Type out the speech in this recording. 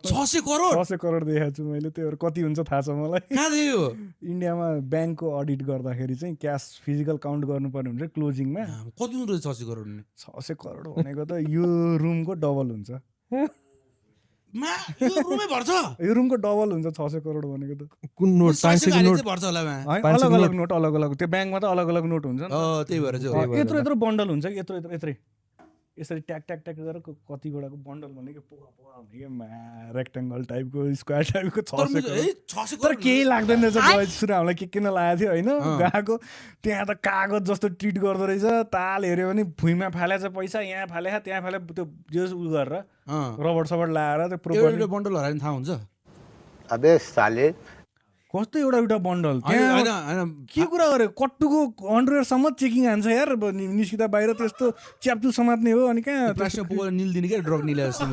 600 करोड 600 करोड देखाएको छु मैले। त्योहरू कति हुन्छ थाहा छ मलाई। कहाँ थियो इन्डियामा ब्याङ्कको अडिट गर्दाखेरि चाहिँ क्यास फिजिकल काउन्ट गर्नुपर्ने हुन्छ क्लोजिङमा। कति हुन्छ 600 करोड 600 करोड भनेको त यो रुमको डबल हुन्छ। यो रुमै भर्छ यो रुमको डबल हुन्छ 600 करोड भनेको त। कुन नोट 500 नोट भर्छ होला अलग अलग नोट अलग अलग त्यो ब्याङ्कमा त अलग अलग नोट हुन्छ नि। त्यही भएर चाहिँ यत्रो यत्रो बन्डल हुन्छ कि यत्रो यत्रो यत्रै यसरी ट्याक ट्याक ट्याक गरेर कतिवटाको बन्डल भनेको पोका पोका भनेको रेक्टेङ्गल टाइपको स्क्वायर टाइपको 600 तर केही लाग्दैन रहेछ। सुरु हामीलाई के किन लागेको थियो होइन गएको त्यहाँ त कागज जस्तो ट्रिट गर्दो रहेछ। ताल हेऱ्यो भने भुइँमा फालेछ पैसा, यहाँ फाले त्यहाँ फाले त्यो जे उ गरेर रबड सबड लगाएर त्यो एउटा बन्डल हरायो भने थाहा हुन्छ। अबे साले कस्तो एउटा एउटा बन्डल त्यहाँ के कुरा गर्यो। कट्टुको अन्डरवेयरसम्म चेकिङ हान्छ यार निस्किँदा बाहिर त्यस्तो च्याप्चु समात्ने हो। अनि कहाँ प्लास्टिकमा पुगेर निल्दिने क्या ड्रग निले जस्तो